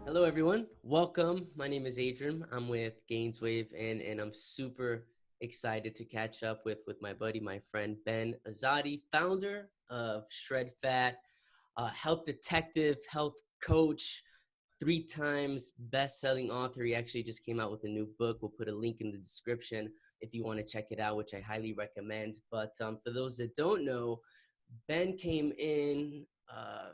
Hello, everyone. Welcome. My name is Adrian. I'm with GAINSWave, and I'm super excited to catch up with my buddy, my friend Ben Azadi, founder of Shred Fat, health detective, health coach, three times best-selling author. He actually just came out with a new book. We'll put a link in the description if you want to check it out, which I highly recommend. But for those that don't know, Ben came in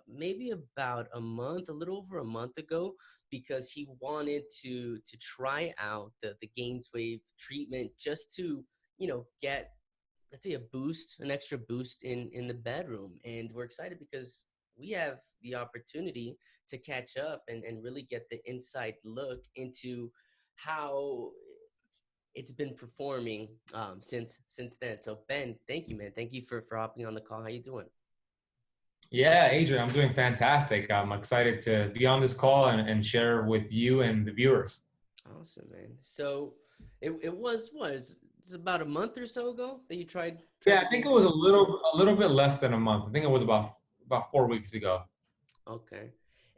maybe about a month, a little over a month ago, because he wanted to try out the GAINSWave treatment just to get, let's say, a boost, an extra boost in the bedroom. And we're excited because we have the opportunity to catch up and really get the inside look into how it's been performing since then. So Ben, thank you, man. Thank you for hopping on the call. How you doing? Yeah, Adrian, I'm doing fantastic. I'm excited to be on this call and share with you and the viewers. Awesome, man. So it it's about a month or so ago that you tried Yeah, the I think it game was swim? a little bit less than a month. I think it was about 4 weeks ago. Okay.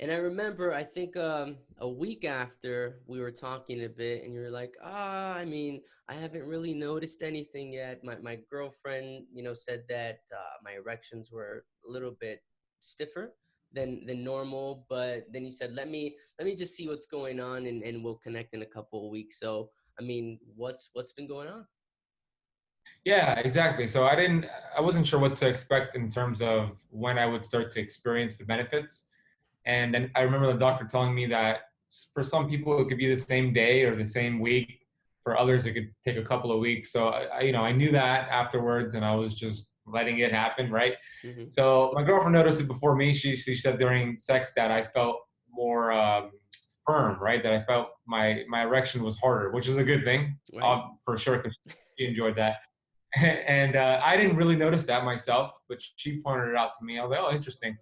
And I remember, I think a week after we were talking a bit, and you were like, I mean, I haven't really noticed anything yet. My girlfriend, said that my erections were a little bit stiffer than normal, but then you said, let me just see what's going on, and we'll connect in a couple of weeks. So, I mean, what's been going on? Yeah, exactly. So I wasn't sure what to expect in terms of when I would start to experience the benefits. And then I remember the doctor telling me that for some people it could be the same day or the same week. For others, it could take a couple of weeks. So I knew that afterwards, and I was just letting it happen, right? Hmm. So my girlfriend noticed it before me. She said during sex that I felt more firm, right? That I felt my erection was harder, which is a good thing, Right? for sure, because she enjoyed that. And I didn't really notice that myself, but she pointed it out to me. I was like, oh, interesting.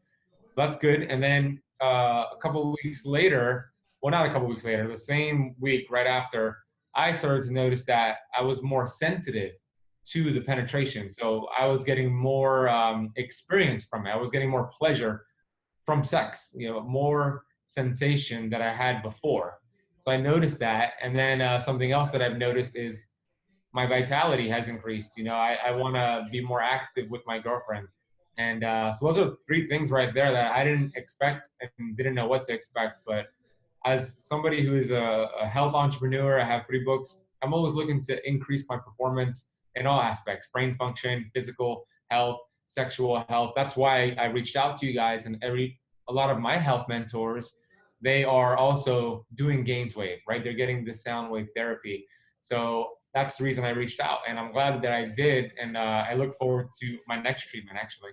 So that's good. And then a couple of weeks later, well, not a couple of weeks later, the same week right after, I started to notice that I was more sensitive to the penetration. So I was getting more experience from it. I was getting more pleasure from sex, more sensation that I had before. So I noticed that. And then something else that I've noticed is my vitality has increased. I want to be more active with my girlfriend. And so those are three things right there that I didn't expect and didn't know what to expect. But as somebody who is a health entrepreneur, I have three books. I'm always looking to increase my performance in all aspects: brain function, physical health, sexual health. That's why I reached out to you guys, and a lot of my health mentors, they are also doing GAINSWave, right? They're getting this sound wave therapy. So that's the reason I reached out, and I'm glad that I did. And I look forward to my next treatment, actually.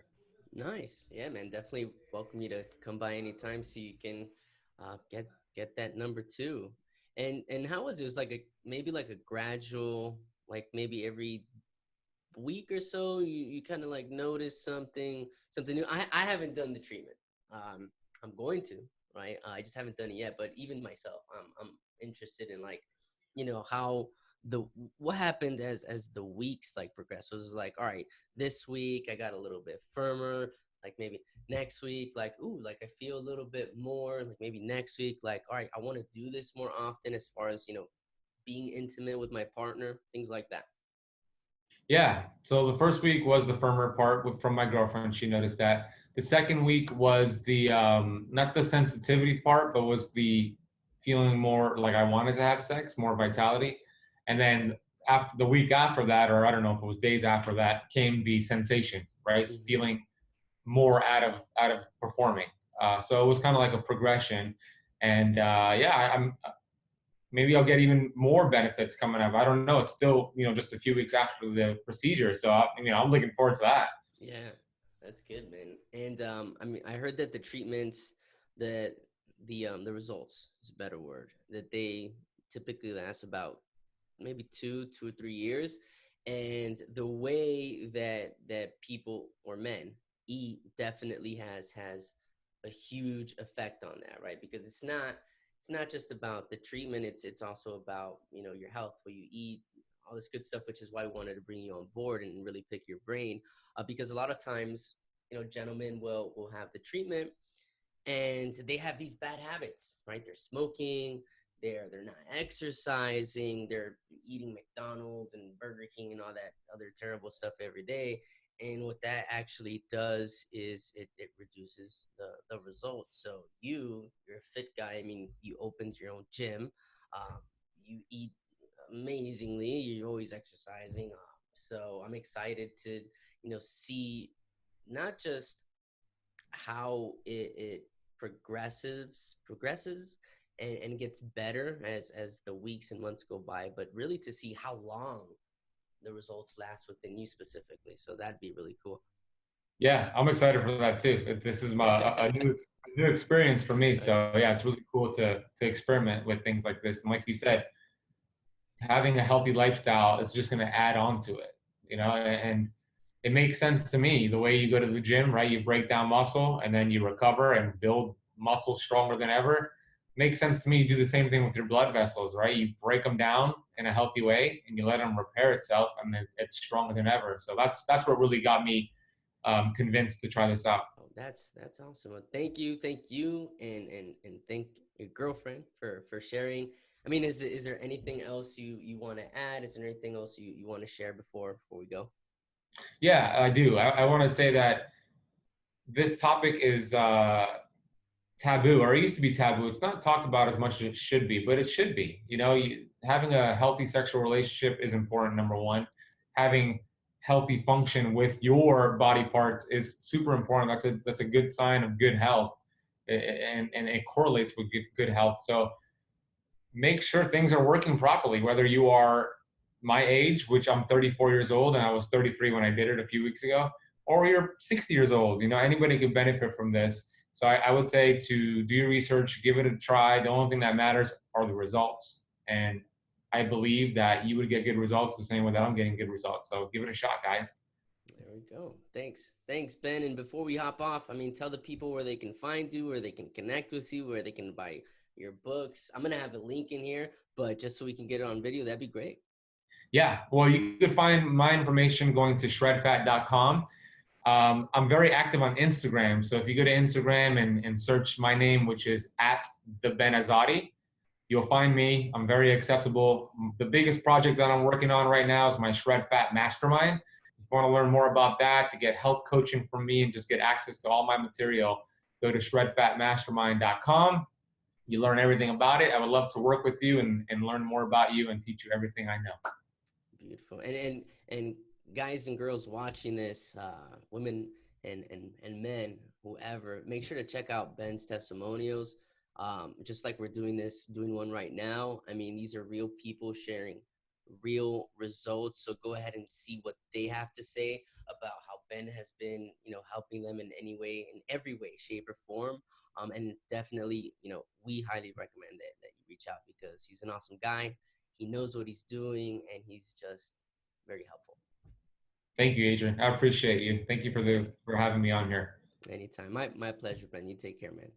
Nice. Yeah, man. Definitely welcome you to come by anytime so you can get that number two. And how was it? It was like a maybe like a gradual, like maybe every week or so you kind of like notice something new. I haven't done the treatment. I'm going to, right? I just haven't done it yet, but even myself, I'm interested in, like, how the what happened as the weeks like progressed. So it was like, all right, this week I got a little bit firmer, like maybe next week, like, ooh, like I feel a little bit more, like maybe next week, like, all right, I want to do this more often, as far as being intimate with my partner, things like that. Yeah. So the first week was the firmer part from my girlfriend. She noticed that. The second week was the not the sensitivity part, but was the feeling more like I wanted to have sex, more vitality. And then after the week after that, or I don't know if it was days after that, came the sensation, right? Hmm. Feeling more out of performing. So it was kind of like a progression. And yeah, maybe I'll get even more benefits coming up. I don't know. It's still, just a few weeks after the procedure. So, I'm looking forward to that. Yeah, that's good, man. And I mean, I heard that the treatments, that the results is a better word, that they typically last about maybe 2 or 3 years, and the way that people or men eat definitely has a huge effect on that, right? Because it's not just about the treatment, it's also about your health, what you eat, all this good stuff, which is why we wanted to bring you on board and really pick your brain, because a lot of times, gentlemen will have the treatment, and they have these bad habits, right? They're smoking, they're not exercising, they're eating McDonald's and Burger King and all that other terrible stuff every day. And what that actually does is it reduces the results. So you're a fit guy. I mean, you opened your own gym. You eat amazingly. You're always exercising. So I'm excited to, see not just how it progresses and gets better as the weeks and months go by, but really to see how long the results last within you specifically. So that'd be really cool. Yeah, I'm excited for that too. This is a new experience for me. Right. So yeah, it's really cool to experiment with things like this. And like you said, having a healthy lifestyle is just going to add on to it, and it makes sense to me the way you go to the gym, right? You break down muscle and then you recover and build muscle stronger than ever. Makes sense to me. You do the same thing with your blood vessels, right? You break them down in a healthy way and you let them repair itself, and it's stronger than ever. So that's what really got me convinced to try this out. Oh, that's awesome. Well, thank you, and thank your girlfriend for sharing. I mean, is there anything else you want to add? Is there anything else you want to share before we go? Yeah, I do. I want to say that this topic is taboo, or it used to be taboo. It's not talked about as much as it should be, but it should be. Having a healthy sexual relationship is important, number one. Having healthy function with your body parts is super important. That's a good sign of good health, and it correlates with good health. So make sure things are working properly, whether you are my age, which I'm 34 years old and I was 33 when I did it a few weeks ago, or you're 60 years old. Anybody could benefit from this. So I would say to do your research, give it a try. The only thing that matters are the results. And I believe that you would get good results the same way that I'm getting good results. So give it a shot, guys. There we go. Thanks, Ben. And before we hop off, I mean, tell the people where they can find you, where they can connect with you, where they can buy your books. I'm gonna have a link in here, but just so we can get it on video, that'd be great. Yeah, well, you can find my information going to shredfat.com. I'm very active on Instagram. So if you go to Instagram and search my name, which is at the Ben Azadi, you'll find me. I'm very accessible. The biggest project that I'm working on right now is my Shred Fat Mastermind. If you want to learn more about that, to get health coaching from me and just get access to all my material, go to shredfatmastermind.com. You learn everything about it. I would love to work with you and learn more about you and teach you everything I know. Beautiful. And guys and girls watching this, women and men, whoever, make sure to check out Ben's testimonials. Just like we're doing one right now. I mean, these are real people sharing real results. So go ahead and see what they have to say about how Ben has been, helping them in any way, in every way, shape, or form. And definitely, we highly recommend that you reach out because he's an awesome guy. He knows what he's doing, and he's just very helpful. Thank you, Adrian. I appreciate you. Thank you for having me on here. Anytime. My pleasure, Ben. You take care, man.